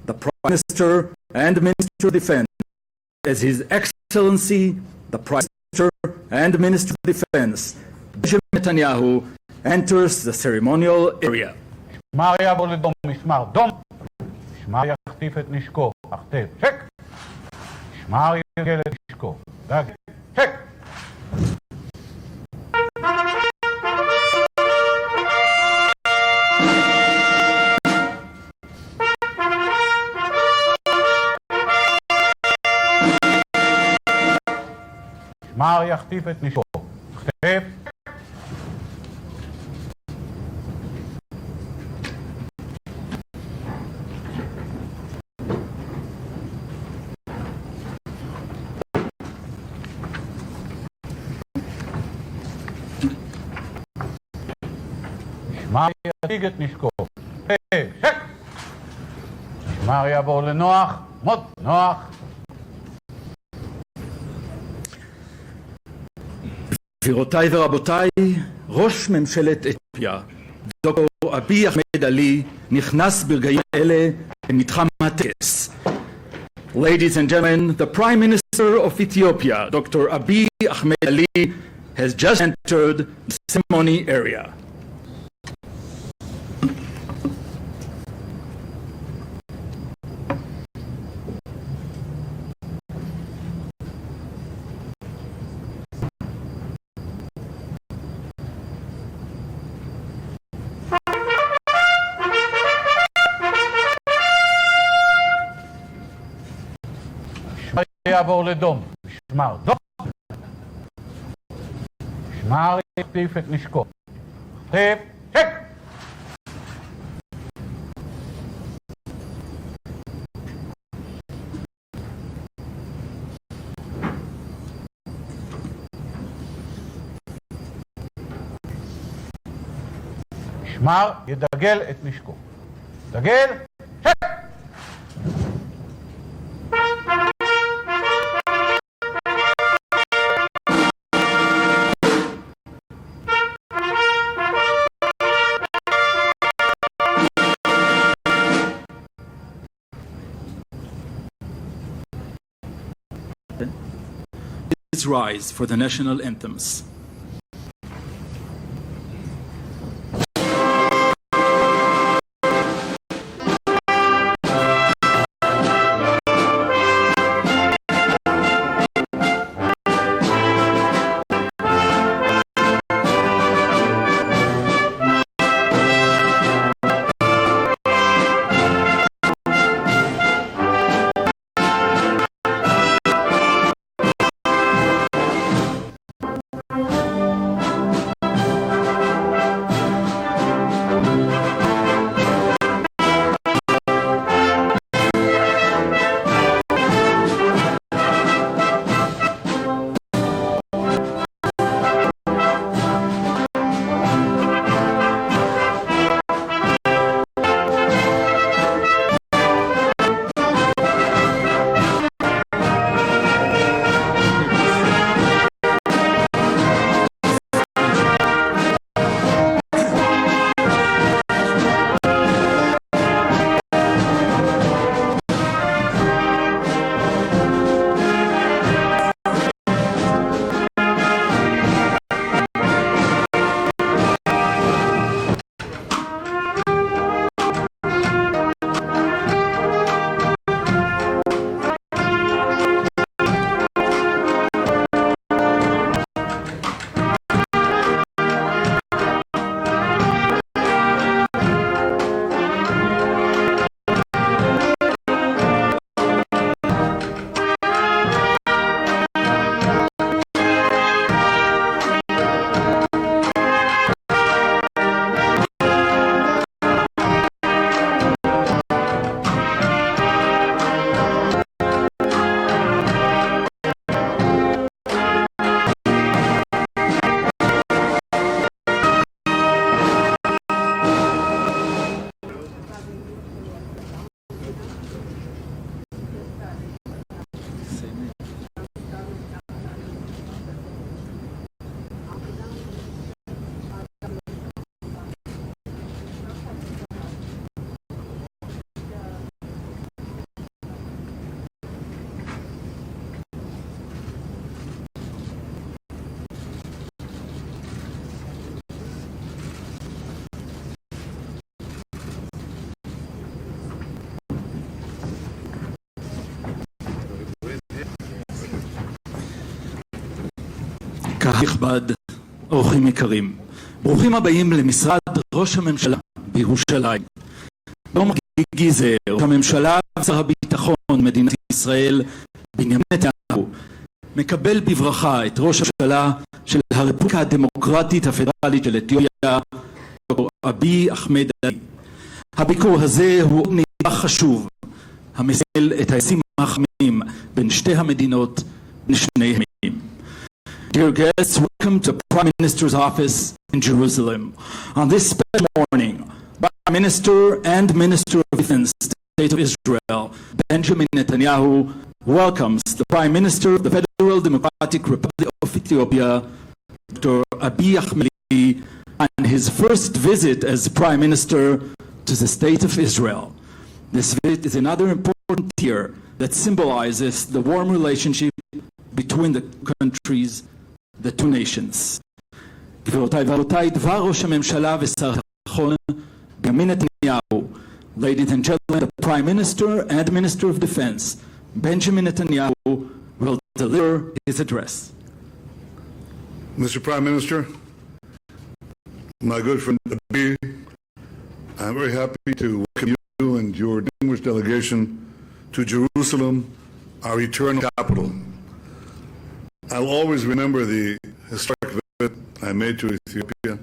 the Prime Minister and Minister of Defense, as His Excellency, the Prime Minister and Minister of Defense, Benjamin Netanyahu, enters the ceremonial area. משמר יבוא לדום, משמר דום. משמר יחטיף את נשקו, החטף, שק. משמר יגל את נשקו, דג, שק. משמר יחטיף את נשקו, החטף. משמר יציג את נשקו, שק! משמר יעבור לנוח, מות, נוח. גבירותיי ורבותיי, ראש ממשלת אתיופיה, דוקטור אבי אחמד עלי, נכנס ברגעים אלה למתחם הטקס. Ladies and gentlemen, the Prime Minister of Ethiopia, Dr. Abiy Ahmed Ali, has just entered the ceremony area. יעבור לדום, משמר דום. משמר יחטיף את נשקו, חטף, שק! משמר ידגל את נשקו, דגל, שק! Please rise for the national anthems. קהל נכבד, אורחים יקרים, ברוכים הבאים למשרד ראש הממשלה בירושלים. ביום חגיגי זה ראש הממשלה ושר הביטחון מדינת ישראל בנימין נתניהו מקבל בברכה את ראש הממשלה של הרפובליקה הדמוקרטית הפדרלית של אתיופיה, דוקטור אבי אחמד עלי. הביקור הזה הוא נדבך חשוב המסמל את היחסים החמים בין שתי המדינות בין שני העמים. Dear guests, welcome to Prime Minister's office in Jerusalem. On this special morning, Prime Minister and Minister of Defense of the State of Israel, Benjamin Netanyahu, welcomes the Prime Minister of the Federal Democratic Republic of Ethiopia, Dr. Abiy Ahmed, on his first visit as Prime Minister to the State of Israel. This visit is another important year that symbolizes the warm relationship between the countries, the two nations. גבירותיי ורבותיי, דבר ראש הממשלה ושר הביטחון בנימין נתניהו. Ladies and gentlemen, the Prime Minister and Minister of Defense, Benjamin Netanyahu, will deliver his address. Mr. Prime Minister, my good friend Abiy, I'm very happy to welcome you and your distinguished delegation to Jerusalem, our eternal capital. I'll always remember the historic visit I made to Ethiopia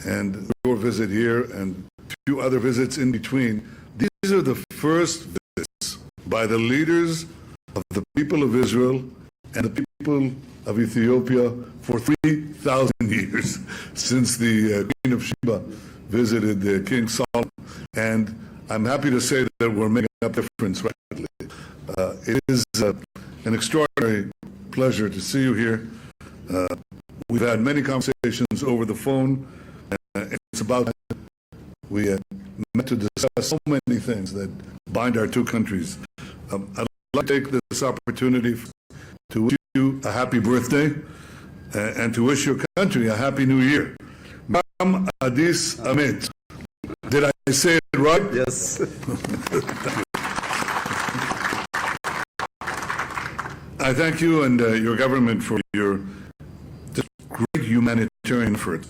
and your visit here and a few other visits in between. These are the first visits by the leaders of the people of Israel and the people of Ethiopia for 3,000 years since the Queen of Sheba visited King Solomon. And I'm happy to say that we're making up a difference rapidly. It is an extraordinary pleasure to see you here. We've had many conversations over the phone. It's about time we met to discuss so many things that bind our two countries. I'd like to take this opportunity to wish you a happy birthday and to wish your country a happy new year. Mam Adis Amit. Did I say it right? Yes. I thank you and your government for your great humanitarian effort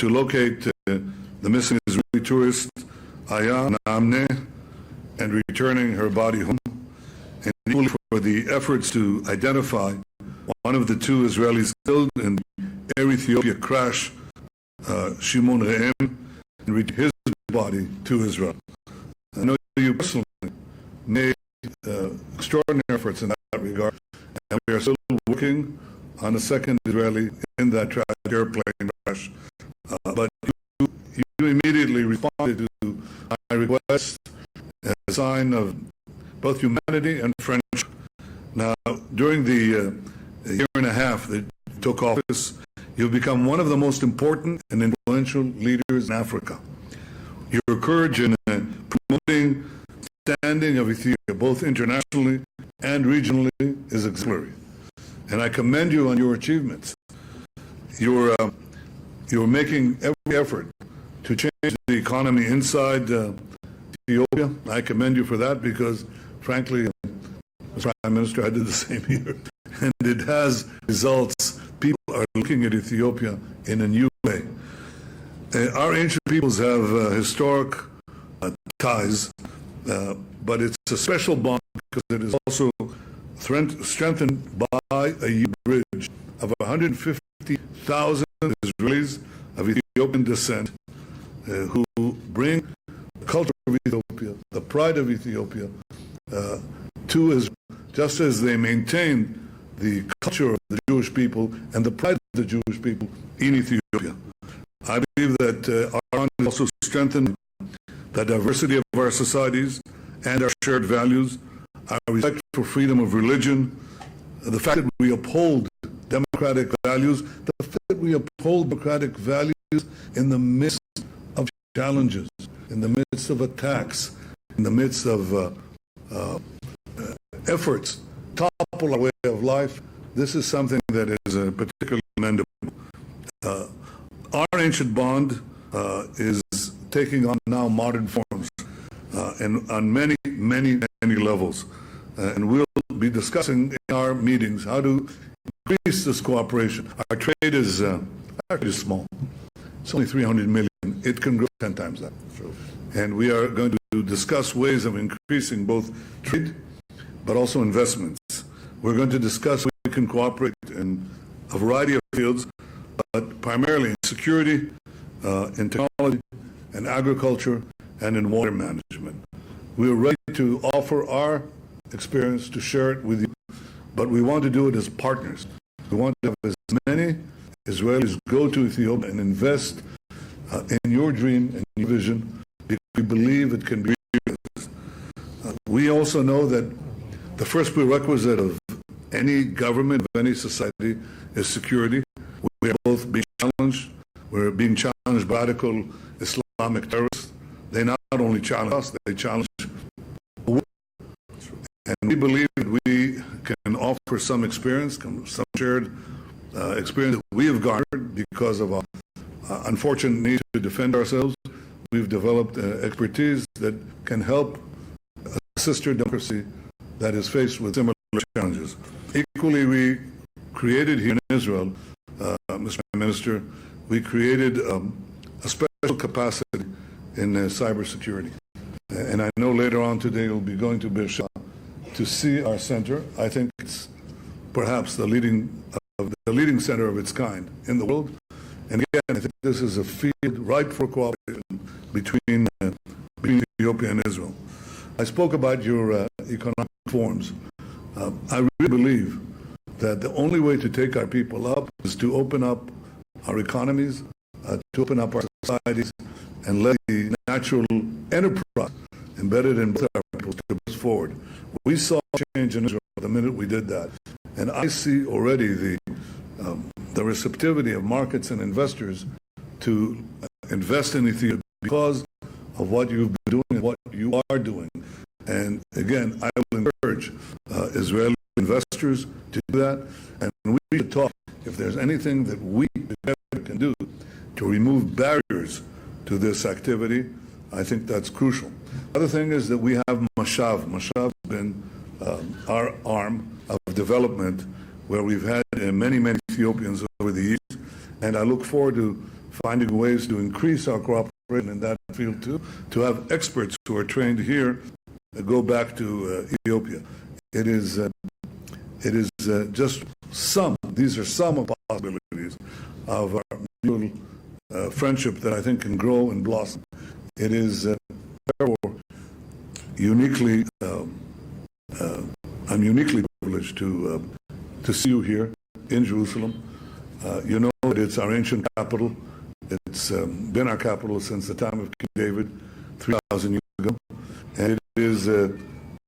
to locate the missing Israeli tourist Aya Namne and returning her body home, and equally for the efforts to identify one of the two Israelis killed in Air Ethiopia crash, Shimon Re'em, and return his body to Israel. I know you personally made extraordinary efforts in that regard, and we are still working on a second Israeli in that tragic airplane crash. But you immediately responded to my request as a sign of both humanity and friendship. Now, during the year and a half that you took office, you've become one of the most important and influential leaders in Africa. Your courage in promoting standing of Ethiopia, both internationally and regionally, is exemplary. And I commend you on your achievements. You're making every effort to change the economy inside Ethiopia. I commend you for that because, frankly, as Prime Minister, I did the same here. And it has results. People are looking at Ethiopia in a new way. Our ancient peoples have historic ties, but it's a special bond because it is also strengthened by a bridge of 150,000 Israelis of Ethiopian descent who bring the culture of Ethiopia, the pride of Ethiopia, to Israel, just as they maintain the culture of the Jewish people and the pride of the Jewish people in Ethiopia. I believe that our bond is also strengthened the diversity of our societies and our shared values, our respect for freedom of religion, the fact that we uphold democratic values, the fact that we uphold democratic values in the midst of challenges, in the midst of attacks, in the midst of efforts to topple our way of life. This is something that is particularly commendable. Our ancient bond is taking on now modern forms and on many, many, many levels. And we'll be discussing in our meetings how to increase this cooperation. Our trade is small. It's only 300 million. It can grow 10 times that. And we are going to discuss ways of increasing both trade but also investments. We're going to discuss how we can cooperate in a variety of fields, but primarily in security, in technology, in agriculture, and in water management. We are ready to offer our experience to share it with you, but we want to do it as partners. We want to have as many Israelis go to Ethiopia and invest in your dream and your vision, because we believe it can be realized. We also know that the first prerequisite of any government, of any society, is security. We are both being challenged. We're being challenged by radical Islamic terrorists. They not only challenge us, they challenge the world. And we believe that we can offer some experience, some shared experience that we have garnered because of our unfortunate need to defend ourselves. We've developed expertise that can help a sister democracy that is faced with similar challenges. Equally, we created here in Israel, Mr. Prime Minister, we created a special capacity in cybersecurity. And I know later on today you'll be going to Beersheba to see our center. I think it's perhaps the leading center of its kind in the world. And again, I think this is a field ripe for cooperation between Ethiopia and Israel. I spoke about your economic reforms. I really believe that the only way to take our people up is to open up our economies, to open up our societies, and let the natural enterprise embedded in both our people to push forward. We saw change in Israel the minute we did that. And I see already the receptivity of markets and investors to invest in Ethiopia because of what you've been doing and what you are doing. And again, I will encourage Israeli investors to do that. And we should talk if there's anything that we together can do to remove barriers to this activity. I think that's crucial. The other thing is that we have Mashav. Mashav has been our arm of development where we've had many Ethiopians over the years. And I look forward to finding ways to increase our cooperation in that field too, to have experts who are trained here go back to Ethiopia. It is just these are some of the possibilities of our mutual friendship that I think can grow and blossom. It is therefore I'm uniquely privileged to see you here in Jerusalem. You know that it's our ancient capital. It's been our capital since the time of King David 3,000 years ago. And it is a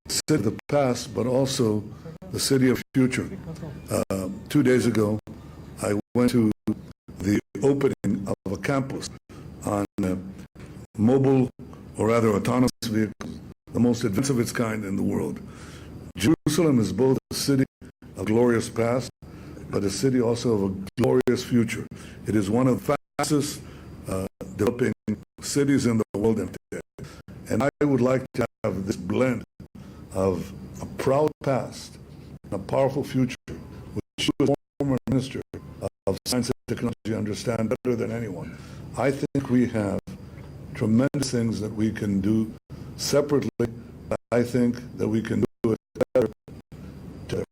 city of the past, but also the city of the future. 2 days ago, I went to the opening of a campus on mobile, or rather autonomous vehicles, the most advanced of its kind in the world. Jerusalem is both a city of glorious past, but a city also of a glorious future. It is one of the fastest developing cities in the world today. And I would like to have this blend of a proud past and a powerful future, which you as former minister of science and technology understand better than anyone. I think we have tremendous things that we can do separately. I think that we can do it better together.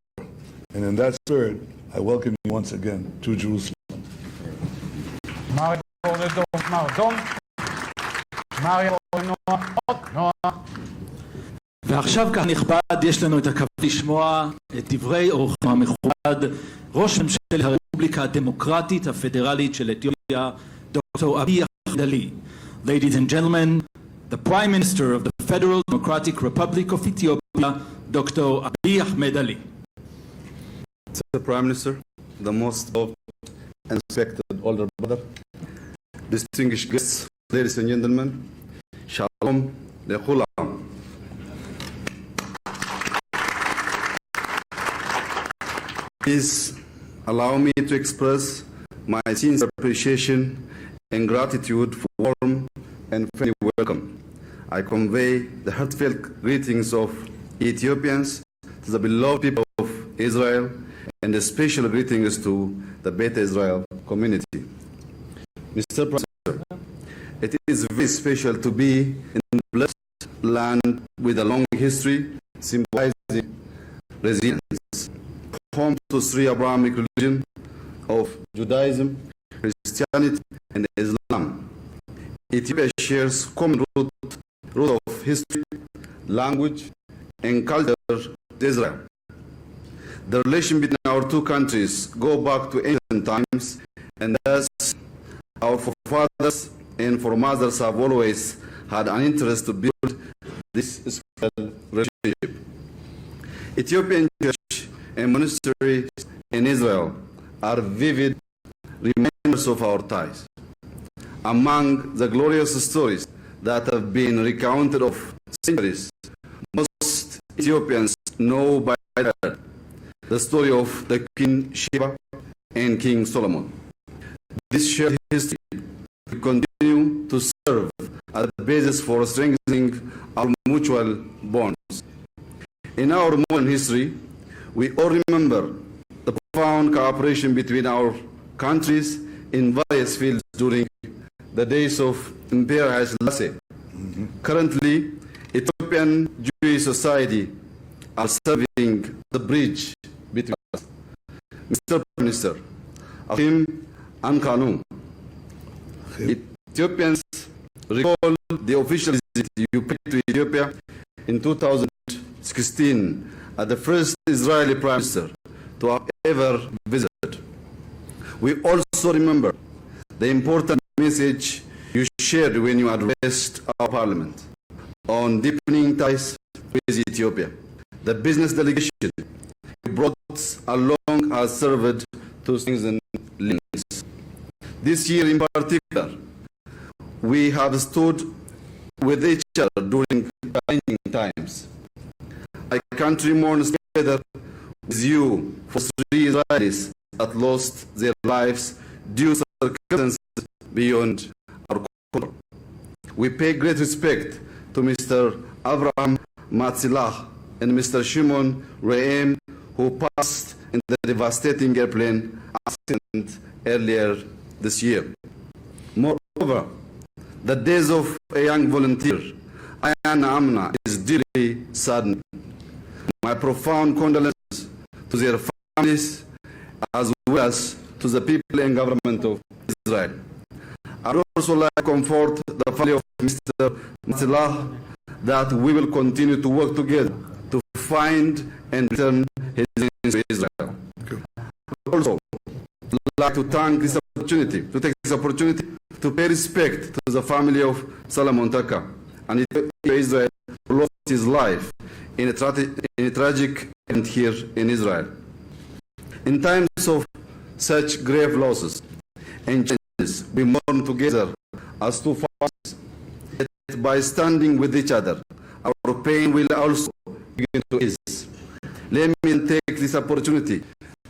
And in that spirit, I welcome you once again to Jerusalem. ועכשיו כך נכבד, יש לנו את הכבוד לשמוע את דברי אורחנו המכובד, ראש ממשלת הרפובליקה הדמוקרטית הפדרלית של אתיופיה, דוקטור אבי אחמד עלי. Ladies and gentlemen, the Prime Minister of the Federal Democratic Republic of Ethiopia, Dr. Abiy Ahmed Ali. Mr. Prime Minister, the most loved and respected older brother, distinguished guests, ladies and gentlemen, Shalom Lechulam. Please allow me to express my sincere appreciation and gratitude for warm and friendly welcome. I convey the heartfelt greetings of Ethiopians to the beloved people of Israel and a special greetings to the Beta Israel community. Mr. President, it is very special to be in a blessed land with a long history symbolizing resilience, home to three Abrahamic religions of Judaism, Christianity, and Islam. Ethiopia shares common root of history, language, and culture with Israel. The relation between our two countries go back to ancient times, and thus our forefathers and foremothers have always had an interest to build this special relationship. Ethiopian church and monasteries in Israel are vivid reminders of our ties. Among the glorious stories that have been recounted of centuries, most Ethiopians know by heart the story of the King Sheba and King Solomon. This shared history will continue to serve as the basis for strengthening our mutual bonds. In our modern history, we all remember the profound cooperation between our countries in various fields during the days of Emperor Haile Selassie. Currently, Ethiopian Jewish society are serving the bridge between us. Mr. Prime Minister, Achim Ankanu, Ethiopians recall the official visit you paid to Ethiopia in 2016 as the first Israeli Prime Minister to have ever visited. We also remember the important message you shared when you addressed our Parliament on deepening ties with Ethiopia. The business delegation you brought along has served to strengthen links. This year in particular, we have stood with each other during challenging times. My country mourns together with you for three Israelis that lost their lives due to circumstances beyond our control. We pay great respect to Mr. Abraham Matzilah and Mr. Shimon Rehem, who passed in the devastating airplane accident earlier this year. Moreover, the death of a young volunteer, Ayana Amna, is deeply saddening. My profound condolences to their families as well as to the people and government of Israel. I would also like to comfort the family of Mr. Matzilah that we will continue to work together to find and return his remains to Israel. Also, I would like to take this opportunity to pay respect to the family of Solomon Taka and Israel who lost his life in a tragic event here in Israel. In times of such grave losses and changes, we mourn together as two families. Yet by standing with each other, our pain will also begin to ease. Let me take this opportunity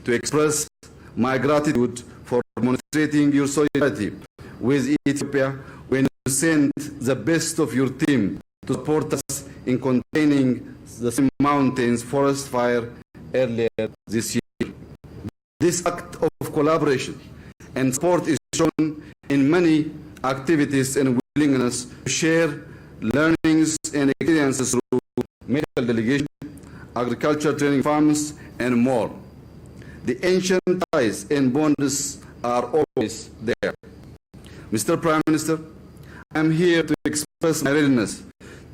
to express my gratitude for demonstrating your solidarity with Ethiopia when you sent the best of your team to support us in containing the mountains forest fire earlier this year. This act of collaboration and support is shown in many activities and willingness to share learnings and experiences through medical delegation, agriculture training farms, and more. The ancient ties and bonds are always there. Mr. Prime Minister, I am here to express my readiness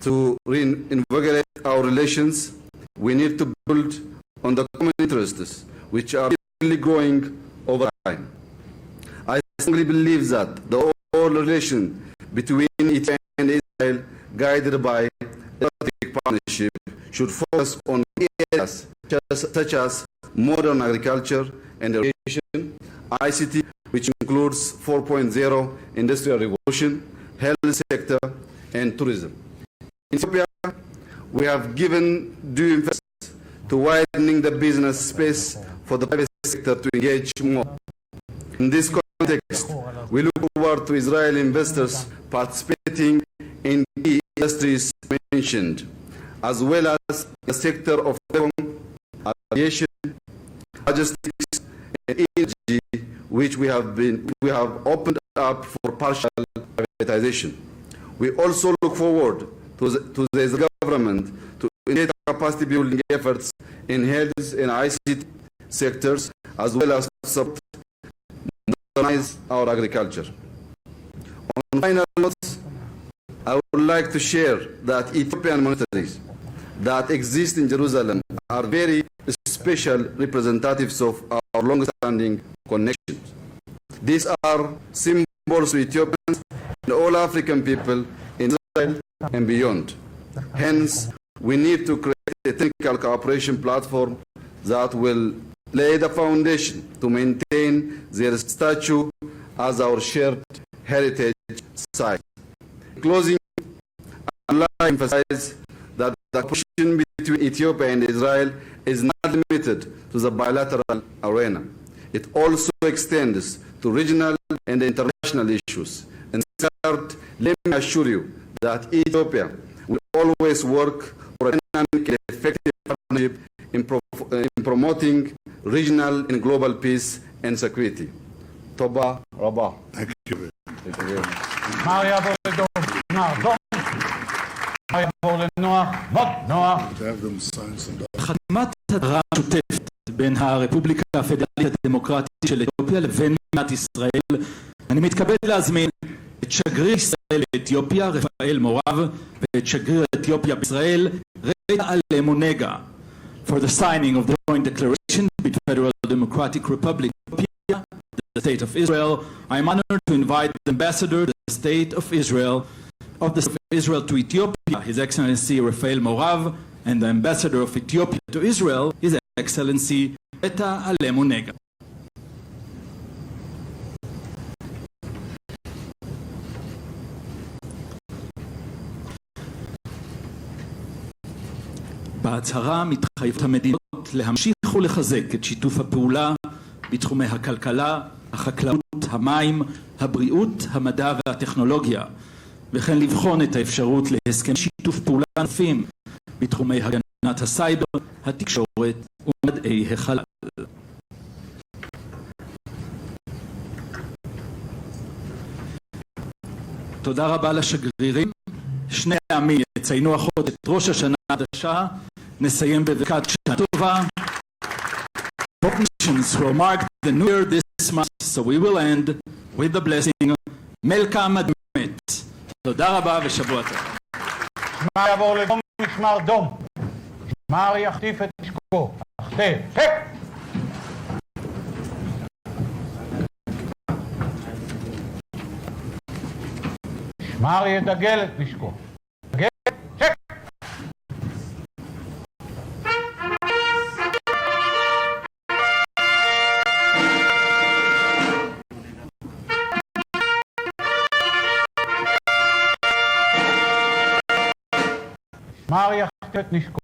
to reinvigorate our relations. We need to build on the common interests which are really growing over time. I strongly believe that the whole relation between Ethiopia and Israel, guided by strategic partnership, should focus on areas such as modern agriculture and irrigation, ICT, which includes 4.0 industrial revolution, health sector, and tourism. In Ethiopia, we have given due emphasis to widening the business space for the private sector to engage more. In this context, we look forward to Israeli investors participating in key industries mentioned, as well as the sector of telecom, aviation, largest which we have opened up for partial privatization. We also look forward to the government to initiate capacity building efforts in health and ICT sectors, as well as to support modernize our agriculture. On final notes, I would like to share that Ethiopian monasteries that exist in Jerusalem are very special representatives of our long-standing connections. These are symbols to Ethiopians and all African people in Israel and beyond. Hence, we need to create a technical cooperation platform that will lay the foundation to maintain their stature as our shared heritage site. In closing, I would like to emphasize that the cooperation between Ethiopia and Israel is not limited to the bilateral arena. It also extends to regional and international issues. And third, let me assure you that Ethiopia will always work for a dynamic and effective partnership in promoting regional and global peace and security. Toba Rabah. Thank you. Thank you very much. Maria Boledom, Nardom. Maria Bolenוח, Mot, Noach. To have them sign some documents. חתימת הצהרה משותפת בין הרפובליקה הפדרלית הדמוקרטית של אתיופיה לבין מדינת ישראל. אני מתכבד להזמין את שגריר ישראל באתיופיה רפאל מורב ואת שגריר אתיופיה בישראל ריטה אלמונגה for the signing of the joint declaration between the Federal Democratic Republic of Ethiopia, the State of Israel. I am honored to invite the Ambassador of the State of Israel to Ethiopia, His Excellency Rafael Morav, and the Ambassador of Ethiopia to Israel, His Excellency Eta Alemunega. בהצהרה מתחייבות המדינות להמשיך ולחזק את שיתוף הפעולה בתחומי הכלכלה, החקלאות, המים, הבריאות, המדע והטכנולוגיה, וכן לבחון את האפשרות להסכם שיתוף פעולה נוספים בתחומי הגנת הסייבר, התקשורת ומדעי החלל. תודה רבה לשגרירים. שני העמים יציינו החודש את ראש השנה החדשה. נסיים בברכת שנה טובה. Both nations will mark the new year this month, so we will end with the blessing. מלכה מדמת. תודה רבה ושבוע טוב. שמע יעבור לדום משמר דום. שמר יחטיף את נשקו. החטף. שק! שמר ידגל את נשקו. דגל. שק! שמר יחטיף את נשקו.